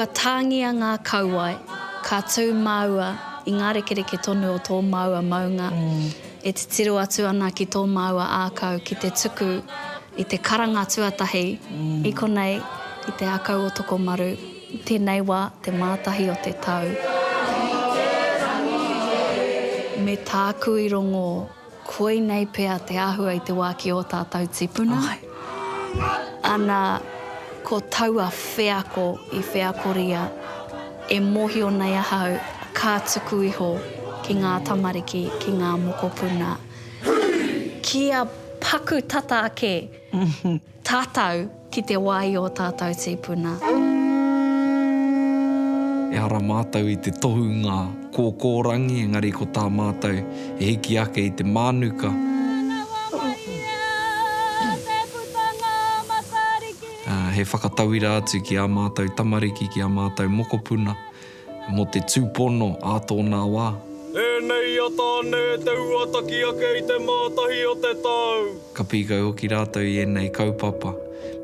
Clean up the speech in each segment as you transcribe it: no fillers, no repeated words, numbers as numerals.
Kua tāngia ngā kauai, ka tū maua i ngā rekereke tonu o tō maua maunga. E te tiro atu ana ki tō maua ākau ki te tuku i te karanga tuatahi. I konei, i te akau o Tokomaru, tēnei wā te mātahi o te tau. Me tāku i rongo, koe nei pea te āhua i te wā ki o tātou tipuna. Ana, ko taua wheako i wheakoria, e mohio nei ahau, ka tuku iho ki ngā tamariki, ki ngā mokopuna. Kia paku tata ake, tātou ki te wai o tātou tipuna. E ara mātou i te tohunga kōkōrangi, engari ko tā mātou e hiki ake i te mānuka. He whakatauira atu ki a mātou tamariki, ki a mātou mokopuna, mo te tūpono a tōnā wā. E nei a tāne te uataki ake i te mātahi o te tau. Ka pīkau hoki rātou i enei kaupapa,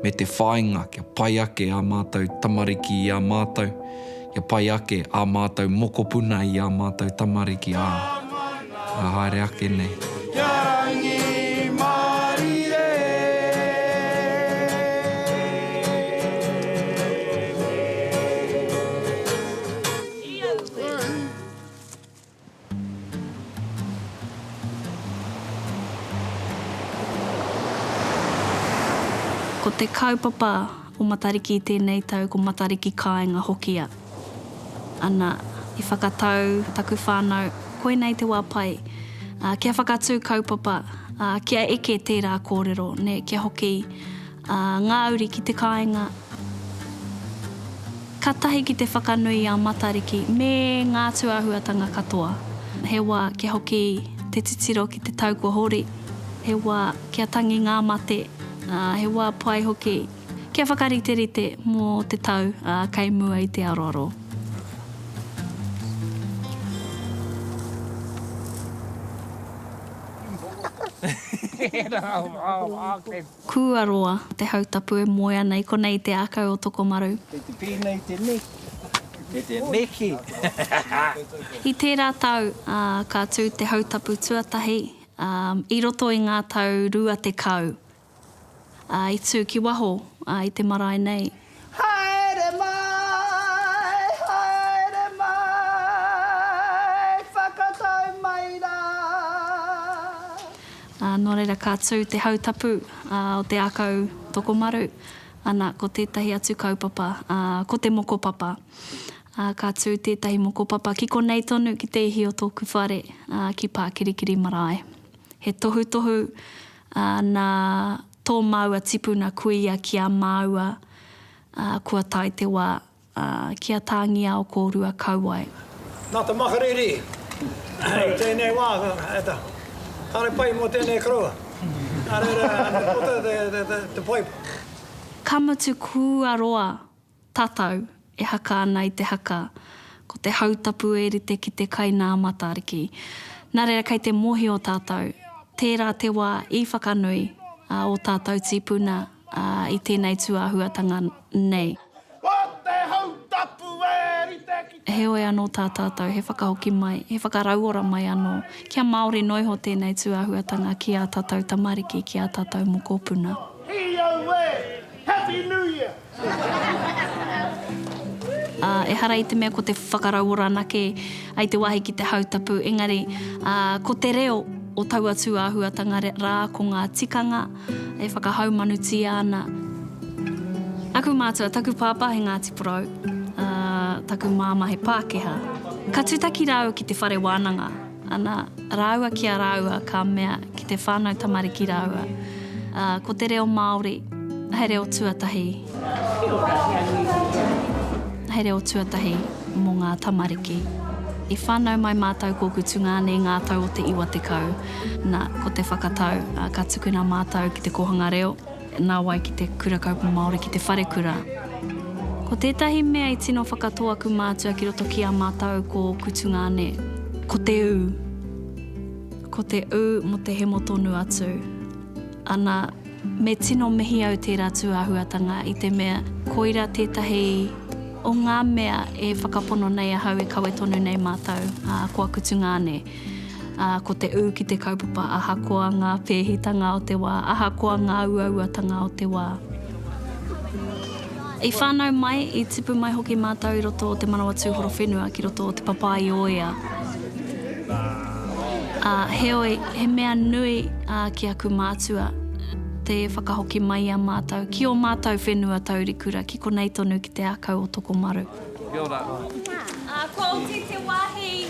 me te whāinga kia pai ake a mātou tamariki i a mātou, kia pai ake a mātou mokopuna i a mātou tamariki a haere ake nei. Rangi Marire. Ko te kaupapa o Matariki i tēnei tau, ko Matariki kāinga hokia. Ana, i whakatau, taku whānau, koe nei te wā pai. Kia whakatū kaupapa, kia eke tērā kōrero, ne, kia hoki ngā uri ki te kāinga. Ka tahi ki te whakanui a Matariki, me ngā tuahuatanga katoa. He wā, kia hoki te titiro ki te tau kua hori. He wā, kia tangi ngā mate. He wā pai hoki, kia whakariterite mō te tau kei mua i te aroro. Kua roa, te hautapu e moe ana i konei te akau o Tokomaru. Te pīnei te neki. Te neki. I tērā tau, ka tū te hautapu tuatahi, i roto i ngā tau rua te kau. I tū ki waho i te marae nei. Haere mai, whakatau mai rā. Nō reira ka tū te hautapu o te akau Tokomaru, ana ko tētahi atu kaupapa, ko te mokopapa. Ka tū tētahi mokopapa ki konei tonu ki te ihi o tōku whare ki Pākirikiri marae. He tohu nā tō maua tipuna kuia ki a maua kua tai te wā kia tāngia o kōrua kauai. Nā te makariri, tēnei wā, kāre pai mō tēnei kroa. Te pai. Kamatu kua roa tatau e haka ana i te haka, ko te hautapu e rite ki te kai nā Matariki. Nā reira kei te mohi o tātou, tērā te wā i whakanui, o tātou tipuna i tēnei tuahuatanga nei. He oe anō tā tātou, he whakahoki mai, he whakarauora mai anō. Kia Māori noiho tēnei tuahuatanga ki a tātou tamariki, ki a tātou mokopuna. Happy New Year! E hara i te mea ko te whakarauora nake ai te wahi ki te hautapu, engari ko te reo o taua tuahuatanga rā ko ngā tikanga e whakahaumanuti ana. Aku mātua, taku pāpā he Ngāti Porou, taku māma he Pākehā. Ka tūtaki rāua ki te whare wānanga, ana rāua kia rāua ka mea ki te whānau tamariki rāua. Ko te reo Māori, he reo tuatahi. He reo tuatahi mō ngā tamariki. I whānau mai mātou kōku tungane ngā tau o te iwa te kau. Nā, ko te whakatau, ka tukuna mātou ki te kohanga reo, nā wai ki te kura kaupa Māori ki te whare kura. Ko tētahi mea i tino whakatoa ku mātua ki roto ki a mātou kōku tungane, ko te ū. Ko te ū mo te hemo tonu atu. Ana, me tino mihi au tērā tuahuatanga i te mea koira tētahi o ngā mea e whakapono nei a hau e kawe tonu nei mātou, kua kutu ngāne. Ko te ū ki te kaupapa, ahakoa ngā pēhitanga o te wā, ahakoa ngā uauatanga o te wā. I whānau mai, i tipu mai hoki mātou i roto o te manawa tūhoro whenua ki roto o te papai oia. Heoi, he mea nui ki aku mātua te whakahoki mai a mātou. Ki o mātou whenua taurikura, ki konei tonu ki te akau o Tokomaru. Kia ora. Ko oti te wāhi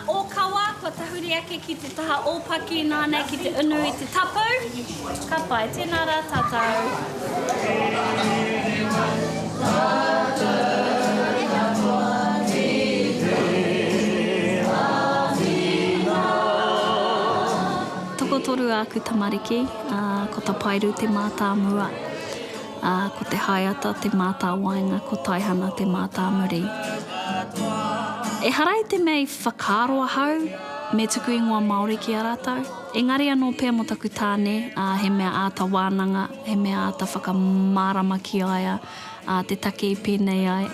o kawa, ko tahuri ake ki te taha ōpaki nānei ki te unu i te tapu. Ka pai, tēnā rā tātou. Toko toru aku tamariki, ko ta pairu te mātā mua, ko te haiata te mātā wainga, ko taihana te mātā muri. E harai te mea i whakaroa hau, me tuku ingoa Māori ki a rātou. Engari anō pēr mo taku tāne, he mea āta wānanga, he mea āta whakamārama ki aia, te take i pēnei ai.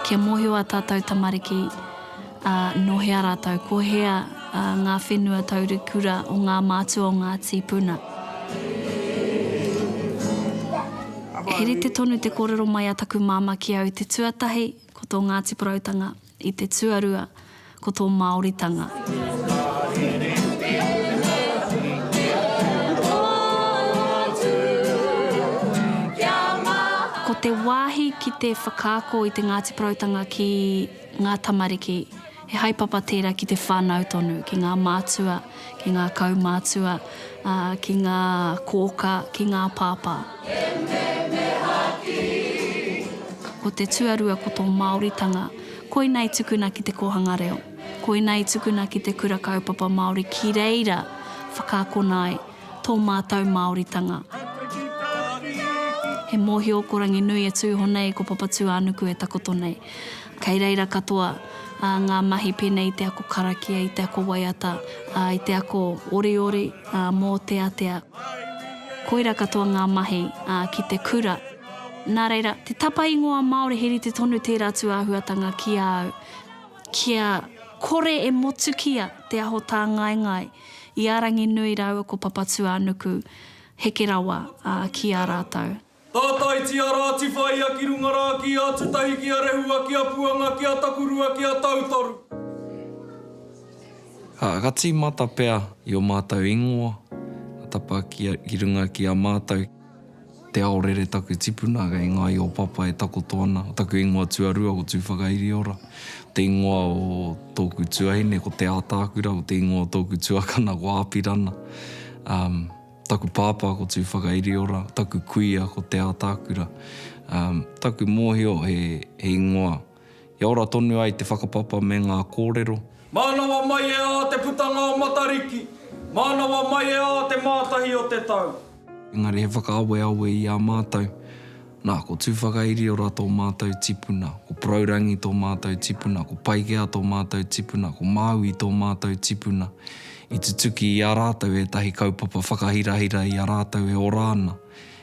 Kia mōhio a tātou tamariki, nohe a rātou, ko hea ngā whenua taurikura o ngā mātua o ngā tīpuna. He rite tonu te kōrero mai a taku māma ki au te tuatahi, ko tō Ngāti Porautanga, i te tuarua, ko tō Māoritanga. Ko te wāhi ki te whakaako i te Ngāti Porautanga ki ngā tamariki, he haipapa tērā ki te whānau tonu, ki ngā mātua, ki ngā kaumātua, ki ngā kōka, ki ngā pāpā. Ko te tuarua ko tō Māoritanga, koi nei tukuna ki te kohanga reo, koi nei tukuna ki te kura kaupapa Māori ki reira whakaako nai tō mātou Māoritanga. He mōhio korangi nui e tūho nei ko papatū anuku e takoto nei. Kei reira katoa ngā mahi pēnei i te ako karakia, i te ako waiata, i te ako oriori mō te atea. Koira katoa ngā mahi ki te kura. Nā reira, te tapa ingoa Māori heri te tonu tērā tuāhuatanga ki au. Kia kore e motu kia te aho tā ngai, i arangi nui raua ko papatū anuku heke rawa ki a rātou. Tātai ti a rāti whai a ki runga rā, ki a tutahi, ki a rehua, ki a puanga, ki a takurua, ki a tautoru. Ka tīmata pēr i o mātou ingoa, tapa ki runga ki a mātou. Te aorere taku tipuna ka ingoa i o papa e takoto ana. O taku ingoa tuarua ko tūwhakairi ora. Te ingoa o tōku tuahine ko te ātākura, o te ingoa o tōku tuakana ko āpirana. Taku pāpā ko tūwhakairi ora, taku kuia ko te ātākura. Taku mōhio he ingoa. I ora tonu ai te whakapapa me ngā kōrero. Mānawa mai e a te putanga o Matariki. Mānawa mai e a te mātahi o te tau. Engari he whakaawe i a mātou. Nā, ko tūwhakairi ora tō mātou tipuna, ko Praurangi tō mātou tipuna, ko Paikea tō mātou tipuna, ko Māui tō mātou tipuna. I te tuki i a rātou e tahi kaupapa whakahirahira i a rātou e orāna.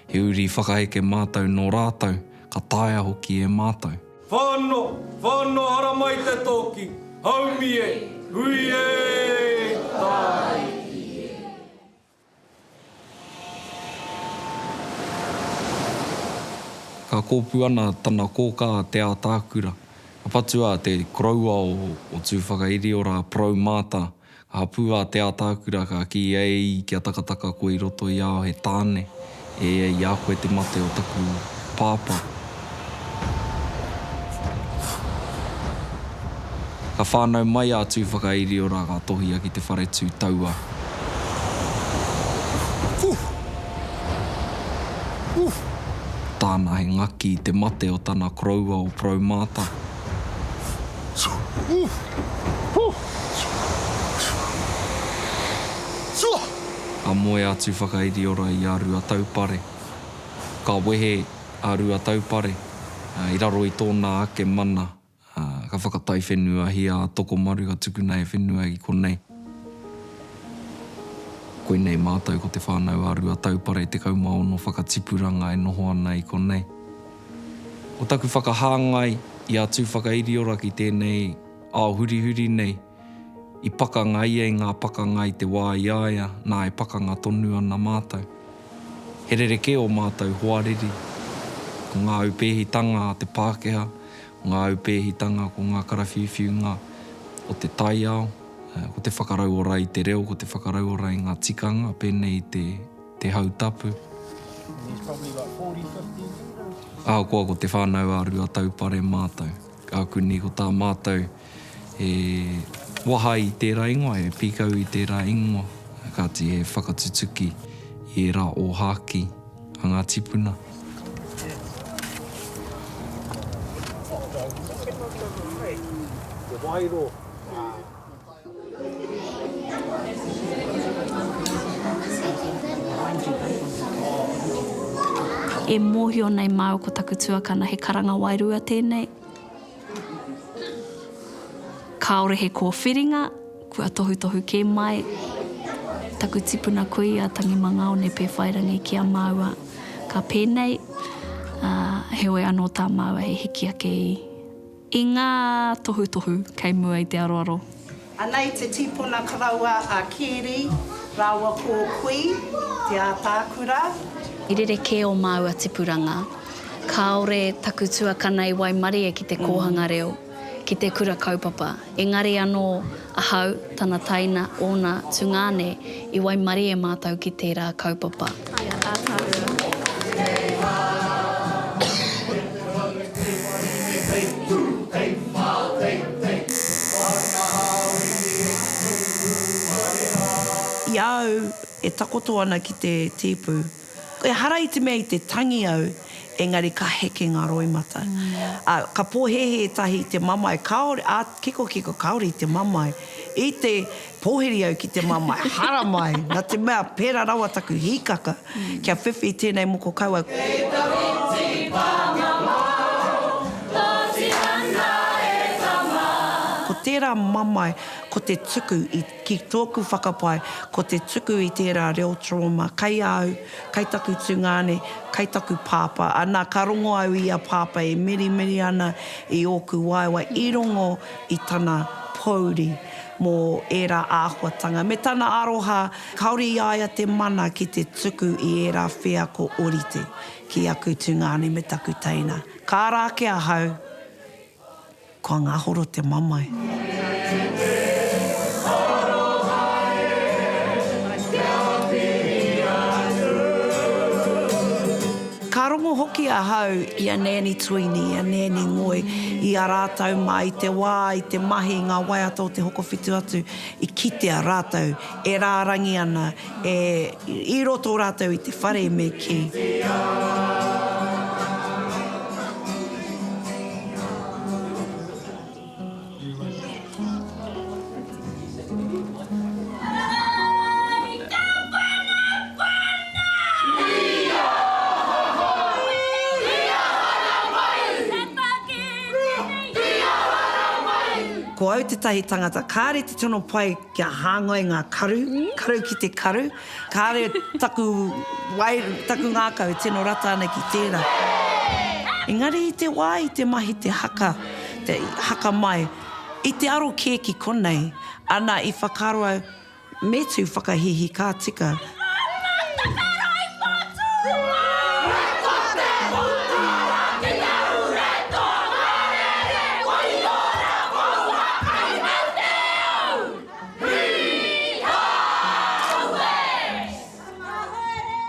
He uri whakaheke mātou no rātou, ka tāia hoki e mātou. Whāno hara mai te tōki, haumi e, hui e, tai. Ka kōpu ana tana kōka te ātākura. Ka patua te koraua o tūwhakairi ora Prau Māta. Ka hapua te ātākura ka ki ei ki a takataka ko i roto i ao he tāne. E i a koe te mate o taku pāpā. Ka whānau mai a tūwhakairi ora ka tohia ki te whare tū taua. Tāna he ngaki te mate o tana koraua o Prau Māta. Ka moe atu whakairi ora i a rua taupare. Ka wehe a rua taupare. I raro i tōna ake mana. Ka whakatai whenua hi a Tokomaru ka tukuna e whenua i konei. Koe nei mātou ko te whānau a rua taupare te kaumaono whakatipuranga e noho ana i konei. O taku whakahāngai i a tū whakairi ora ki tēnei ao huri nei. I pakanga ia i ngā pakanga i te wā i aia, nā e pakanga tonu ana mātou. He rereke o mātou hoariri. Ko ngā upehitanga a te Pākehā, ngā upehitanga ko ngā karawhiwhiunga o te taiao, ko te whakarau ora i te reo, ko te whakarau ora i ngā tikanga, pēnei te hautapu. Koa ko te whānau aru a taupare mātou. Ka kuni ko tā mātou waha i tērā ingoa, e pikau i tērā ingoa. Kāti e whakatutuki i e rā o hāki a ngā tipuna. E mōhio nei māu ko taku tuakana he karanga wairua tēnei. Kāore he kōwhiringa, kua tohu ke mai. Taku tipuna kui a tangi mangao ne pē whairangi ki a māua. Ka pēnei, he oe anō tā māua he hiki ake i ngā tohu kei mua i te aroaro. Anei te tipuna karaua a Kiri, rawa ko kui, te ātākura. I rereke o māua tipuranga. Kāore taku tuakana i Waimarie ki te kōhanga reo, ki te kura kaupapa. Engari anō ahau, tana taina, ona, tungane, i Waimarie mātou ki tērā kaupapa. Aia, ātākura. Iau e takoto ana ki te tipu. E harai te mea i te tangi au, engari ka heke ngā roimata. Ka pōhehe tahi te mamai, kaore, kiko kaore i te mamai. I te pōheri au ki te mamai, hara mai. Nā te mea pēra rawa taku hikaka. Kia whiwhi tēnei moko kaua. Ko tērā mamai, ko te tuku ki tōku whakapai, ko te tuku i tērā reo trauma, kai au, kai taku tungane, kai taku pāpa. Anā ka rongo au i a pāpa e miri ana i oku waiwa, i rongo i tana pauri mō ērā āhuatanga. Me tana aroha, kaore i aia te mana ki te tuku i ērā whea ko orite, ki aku tungane me taku teina. Ka rāke a hau, ko ngā horo te mamai. Ka rongo hoki a hau i a nēni tuini, i a nēni ngoi, i a rātau mai, i te wā, i te mahi, ngā waiata o te hokowhitu atu, i kite a rātau, e rārangi ana, i roto rātau i te whare me ki. Ko au te tahi tangata, kāre te tono pai kia hāngai ngā karu ki te karu, kāre taku ngākau tino rata ana ki tērā. Engari i te wā, i te mahi te haka mai, i te aro kēki konei, ana i whakaroa me tū whakahihi kā tika.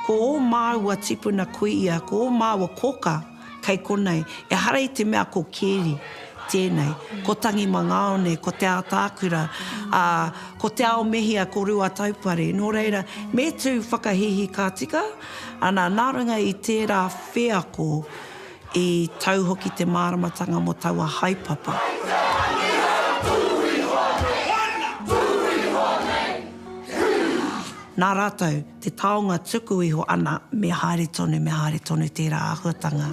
Ko o māua tipuna kui ia, ko o māua koka kei konei, e harai te mea ko keri tēnei, ko tangi mangaone, ko te ātākura, ko te ao mehia ko rua taupare. Nō reira, me tū whakahihi kā tika, ana nārunga i tērā whea ko i tauhoki te māramatanga mo taua haipapa. Nā rātou, te taonga tuku iho ana me haere tonu tērā āhuatanga.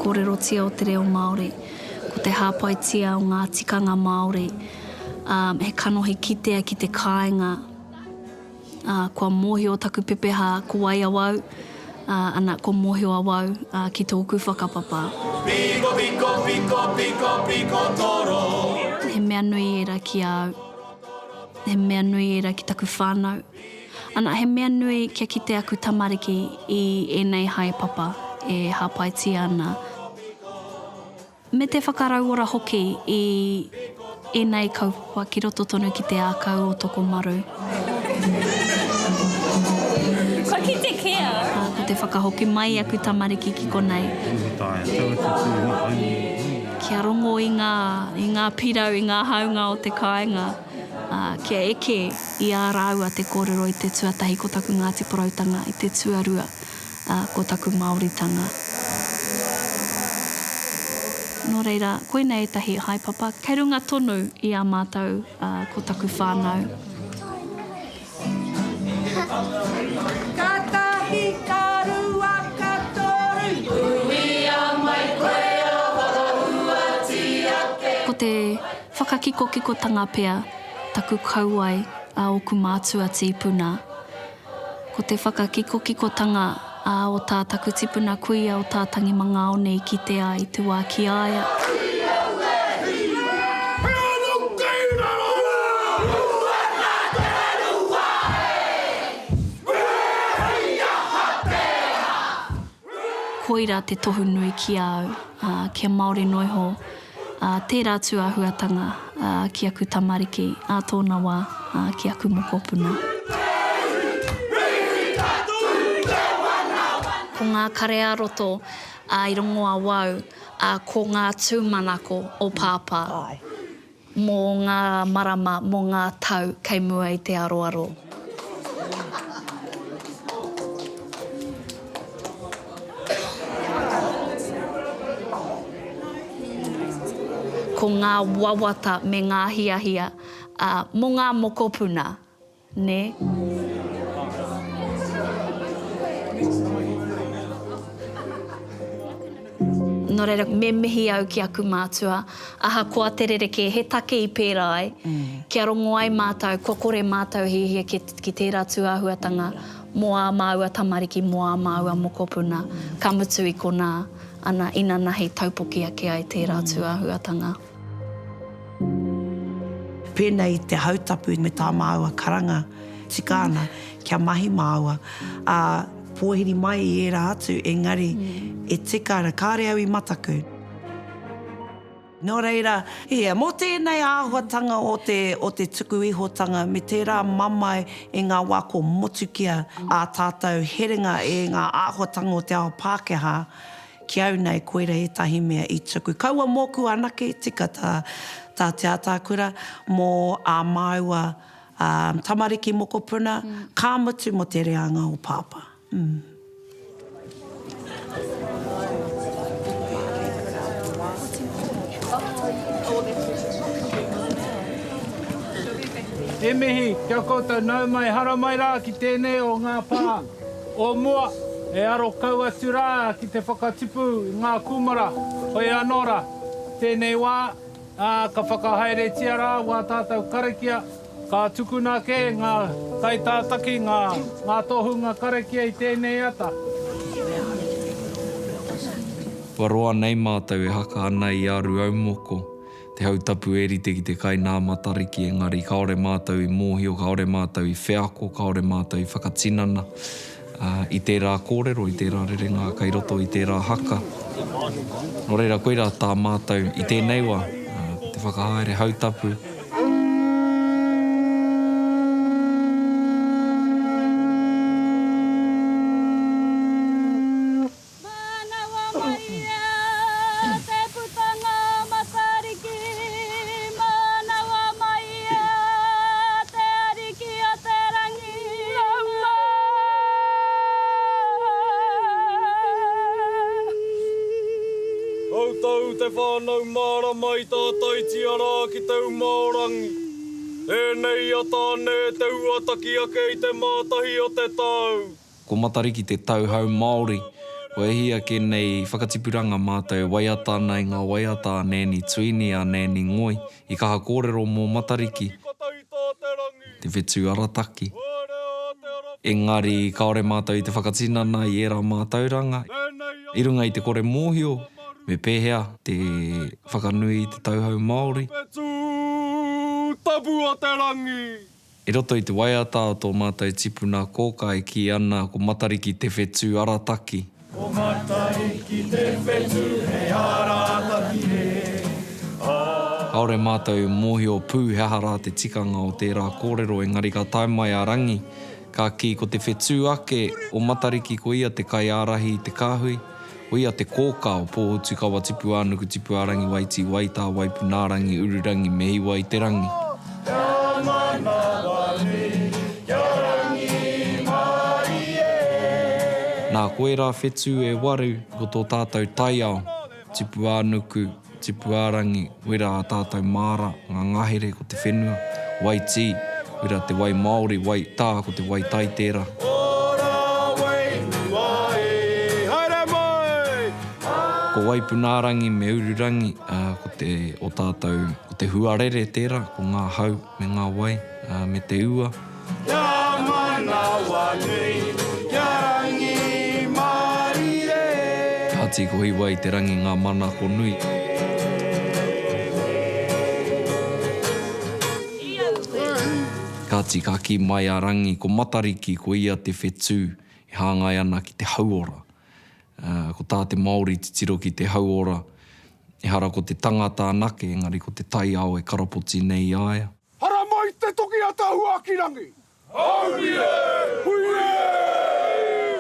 kōrero tia o te reo Māori, ko te hāpai tia o ngā tikanga Māori, he kanohi kitea ki te kāinga, kua mōhio taku pepeha ko wai awau, ana ko mōhio awau ki tōku whakapapa. Piko, piko, piko, piko, piko toro. He mea nui era ki au, he mea nui era ki taku whānau, ana he mea nui kia kite aku tamariki i enei haepapa e hāpaitia ana. Me te whakaraura hoki i enei kaupapa ki roto tonu ki te ākau o toko maru. Ko ki te kea? Ko te whakahoki mai aku tamariki ki konei. Kia rongo i ngā pirau, i ngā haunga o te kāinga. Kia eke i a rāua te kōrero i te tuatahi ko taku Ngāti Porautanga, i te tuarua ko taku Māoritanga. Nō reira, koina etahi haipapa, kei runga tonu i a mātou ko taku whānau. Katahi karua katoru, ui a mai koe a warahua tiake. Ko te whakakiko-kikotanga pea, taku kauai a oku mātua tīpuna. Ko te whakakiko-kikotanga o tā taku tipuna kuia o tā tangi mangaone i kitea i te wā ki aia. Koira te tohu nui ki au, kia Māori noiho, tērā tuahuatanga ki aku tamariki, tōna wā ki aku mokopuna. Ko ngā karea roto i rongo a wau, ko ngā tūmanako o pāpā. Mō ngā marama, mō ngā tau kei mua i te aroaro. Ko ngā wawata me ngā hiahia, mō ngā mokopuna, ne? Nō reira, me mihi au ki aku mātua, aha kua te rereke, he take i pērai, kia rongo ai mātou, kua kore mātou hihia ki tērā tuahuatanga, mō a māua tamariki, mō a māua mokopuna, ka mutu i kona, ana ina nahi taupoki ake ai tērā tuahuatanga. Pēnei te hautapu me tā māua karanga tikana kia mahi māua. Pōhiri mai i era atu, engari e tikara kāre au i mataku. Nō reira, mō tēnei āhuatanga o te tuku ihotanga, me tērā mamai e ngā wako motukia a tātou herenga e ngā āhuatanga o te ao Pākehā, ki au nei koera etahi mea i tuku. Kaua mōku anake tika tā te atākura mō a māua tamariki mokopuna, ka mutu mo te reanga o pāpā. E mihi, kia koutou nau mai hara mai rā ki tēnei o ngā pā o mua. E aro kau atu rā ki te whakatipu i ngā kumara. Hoi anō rā, tēnei wā, ka whakahaere tia rā, wā tātou karakia, ka tukuna ke ngā kaitātaki, ngā tohunga karakia i tēnei ata. Waroa nei mātou e haka ana i aru aumoko. Te hautapu e rite ki te kai nā matariki, engari kaore mātou i mōhio, kaore mātou i whiako, kaore mātou i whakatinana. I tērā kōrero, i tērā rerenga, kai roto i tērā haka. Nō reira koira tā mātou i tēnei wā, te whakahaere hautapu. Tau te whānau māra mai tā taitia rā ki tau māorangi. E nei a tāne te uataki ake i te mātahi o te tau. Ko matariki te tauhau Māori, Ko e hia ke nei whakatipuranga mātou waiata nei ngā waiata nēni tuini a nēni ngoi I kaha kōrero mō Matariki, te whetū arataki. Engari, kaore mātou I te whakatinana I era mātauranga. I runga I te kore mōhio, me pēhea te whakanui te tauhau Māori. E roto I te waiata o tō mātou tipuna kōkai ki ana ko Matariki te whetū arataki. O Matariki te whetū he arataki he. Kaore mātou mōhio pūhehara te tikanga o tērā kōrero, engari ka taimai a rangi. Ka ki ko te whetū ake o Matariki ko ia te kai ārahi I te kāhui, o ia te kōka o pōhutu kawa tipu ānuku tipu ārangi waiti waita waipunārangi ururangi mehiwa I te rangi. Nā koe rā whetū e waru ko tō tātou taiao, tipu ānuku, tipu ārangi, wera a tātou māra, ngā ngahere ko te whenua, waiti, wera te wai Māori, wai tā ko te wai taitera. Ko waipunārangi me ururangi, ko te o tātou, ko te huarere tērā, ko ngā hau me ngā wai, me te ua. Hati ko hiwa I te rangi ngā mana ko nui. Kāti ka ki mai a rangi ko Matariki ko ia te whetū I hāngai ana ki te hauora. Ko tā te Māori te tiro ki te hauora. E hara ko te tangata anake, engari ko te taiao e karapoti nei aia. Hara mai te toki a tā huakirangi! Hauie! Huie!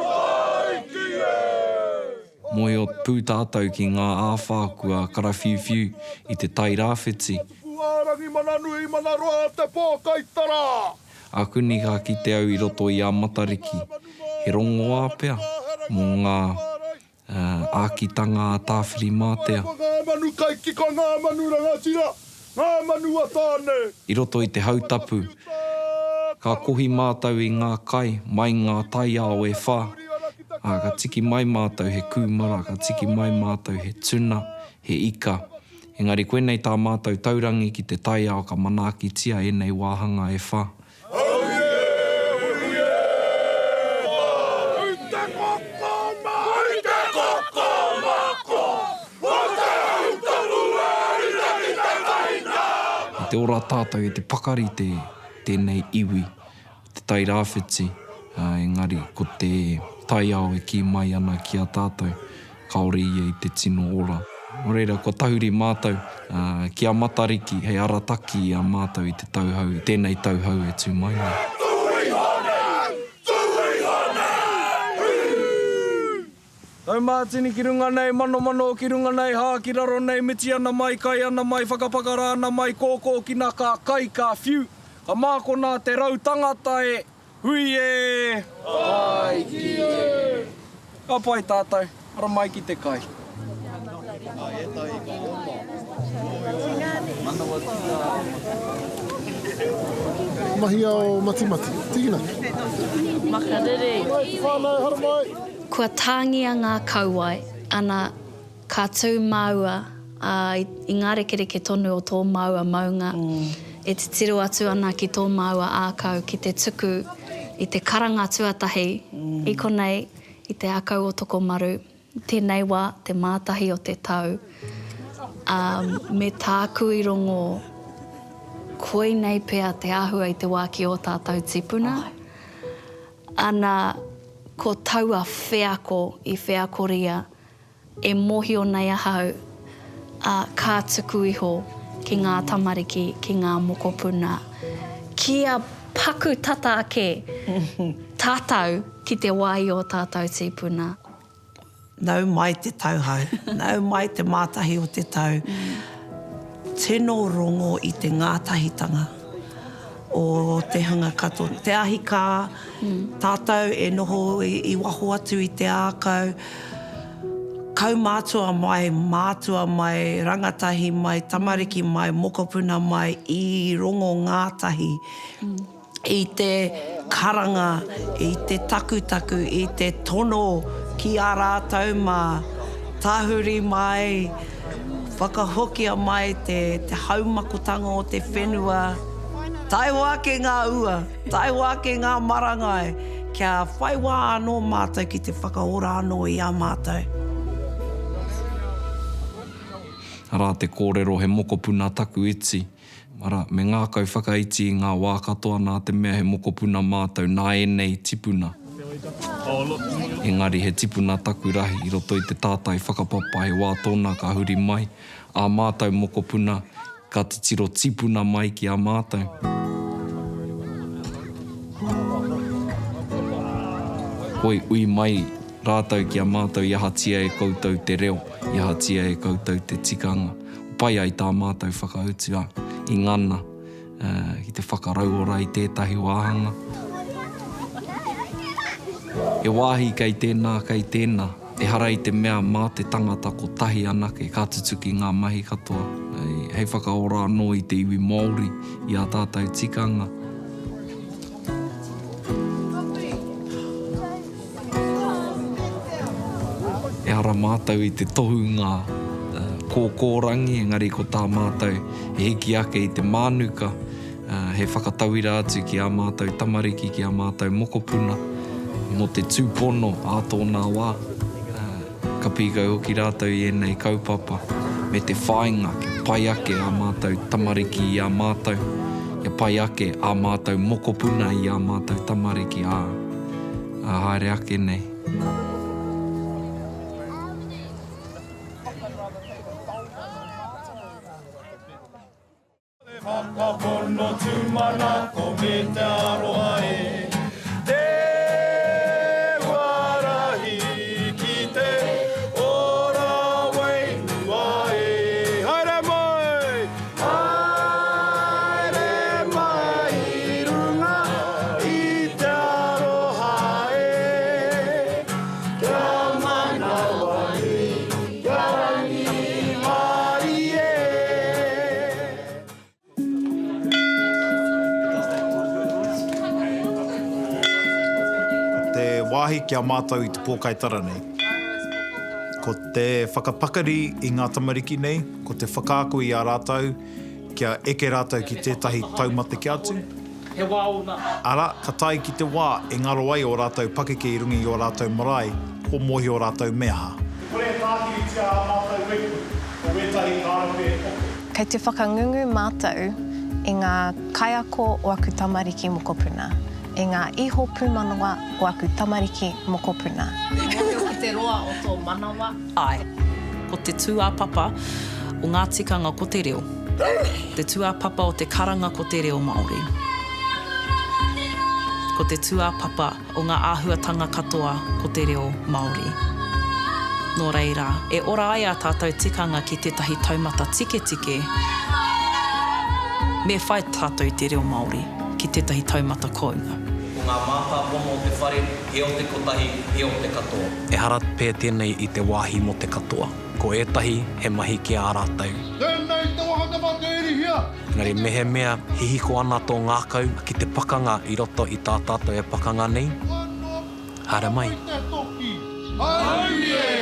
Haikie! Moi o pūtātou ki ngā āwhākua karawhiwhiu I te tai rāwhiti. Puārangi mana nui mana roa te pōkaitara! A kuni ka ki te au I roto I a Matariki. He rongo āpea mō ngā ākitanga a tāwhiri mātea. Ngā manu kaiki ko ngā manu rangatira! Ngā manu a tāne! I roto I te hautapu, ka kohi mātou I ngā kai, mai ngā taiao e whā. Ka tiki mai mātou he kūmara, ka tiki mai mātou he tuna, he ika. Engari koe nei tā mātou taurangi ki te taiao ka manakitia e nei wāhanga e whā. Te ora tātou I te pakari tēnei iwi, te tai rāwhiti, engari ko te taiao e ki mai ana ki a tātou, kaore ia I te tino ora. O reira, ko tahuri mātou, ki a Matariki, hei arataki a mātou I te tauhau, tēnei tauhau e tū mai nei. Tau mātini ki runga nei, mano ki runga nei, hā ki raro nei, miti ana mai, kai ana mai, whakapakara ana mai, kōkō ki nā ka kai ka whiu. Ka mākona te rau tangata e, hui e! Ai ki e! Ka pai tātou, ara mai ki te kai. Mahia o Matimati, tigina. Makarere. Whānau, hara mai. Kua tāngia ngā kauai, ana ka tū maua, I ngā rekereke tonu o tō maua maunga, e te tiro atu ana ki tō maua ākau, ki te tuku, I te karanga tuatahi, I konei, I te akau o Tokomaru, tēnei wā, te mātahi o te tau. Me tāku I rongo, koe nei pēr te āhua I te wāki o tātou tipuna. Ana, ko taua wheako I wheakoria, e mohio nei ahau, kā tuku iho ki ngā tamariki, ki ngā mokopuna. Kia paku tata ake, tātou ki te wai o tātou tipuna. Nau mai te tauhau, nau mai te mātahi o te tau. Tēnō rongo I te ngātahitanga o te hanga kato. Te ahika, tātou e noho I waho atu I te ākau. Kau mātua mai, rangatahi mai, tamariki mai, mokopuna mai, I rongo ngātahi. I te karanga, I te takutaku, I te tono, ki a rātou mā tahuri mai, whakahokia mai te haumakotanga o te whenua. Tai wāke ngā ua, tai wāke ngā marangai, kia whai wā anō mātou ki te whakaora anō i a mātou. Arā te kōrero he mokopuna taku iti. Mara, me ngā kau whakaiti i ngā wā katoa nā te mea he mokopuna mātou nā enei tipuna. Engari he tipuna taku rahi i roto i te tātai whakapapa he wā tōna ka huri mai. A mātou mokopuna, ka te tiro tipuna mai ki a mātou. Hoi ui mai rātou ki a mātou i ahatia e koutou te reo, i ahatia e koutou te tikanga. Pai ai tā mātou whakautua i ngana, i te whakarauora i tētahi wāhanga. E wāhi kei tēnā, e hara i te mea mā te tangata ko tahi anake, ka tutuki ngā mahi katoa. Hei whakaora anō i te iwi Māori, i a tātou tikanga. E hara mātou i te tohunga kōkōrangi, engari ko tā mātou e hiki ake i te mānuka, he whakatauira atu ki a mātou tamariki, ki a mātou mokopuna, mo te tūpono a tōnā wā. Ka pīkau hoki rātou i enei kaupapa, me te whāinga ke pai ake a mātou tamariki i a mātou, ia pai ake a mātou mokopuna i a mātou tamariki a haere ake nei. Whakapono tūmana ko me te aroha e te warahi ki te ora wainua e. Haere mai! Haere mai i runga i te aroha e. Kia manawa i, kia rangi mai e. Te wāhi kia mātou i te pōkaitara nei. Ko te whakapakari i ngā tamariki nei, ko te whakaako i a rātou, kia eke rātou ki tētahi taumate ki atu. He wā ona. Ara, ka tai ki te wā e ngaro ai o rātou pakeke i rungi o rātou marae, ko mohi o rātou meaha. Kore tākiri tia a mātou weku, o wetahi kārawhe e poko. Kei te whakangungu mātou i ngā kaiako o aku tamariki mokopuna, i ngā iho pūmanawa o aku tamariki mokopuna. Ki te roa o tō manawa. Ai, ko te tūāpapa o ngā tikanga ko te reo. Te tūāpapa o te karanga ko te reo Māori. Ko te tūāpapa o ngā āhuatanga katoa ko te reo Māori. Nō reira, e ora ai a tātou tikanga ki tētahi taumata tike, me whai tātou i te reo Māori ki tētahi taumata kounga. Ko ngā mātā pono o te whare, he o te kotahi, he o te katoa. E hara pē tēnei i te wāhi mo te katoa. Ko ētahi, he mahi ki a rātou. Tēnei te wahaka whakeiri hia! Ngari mehe mea, hihiko ana tō ngākau ki te pakanga i roto i tā tātou e pakanga nei. Hara mai. Ai e!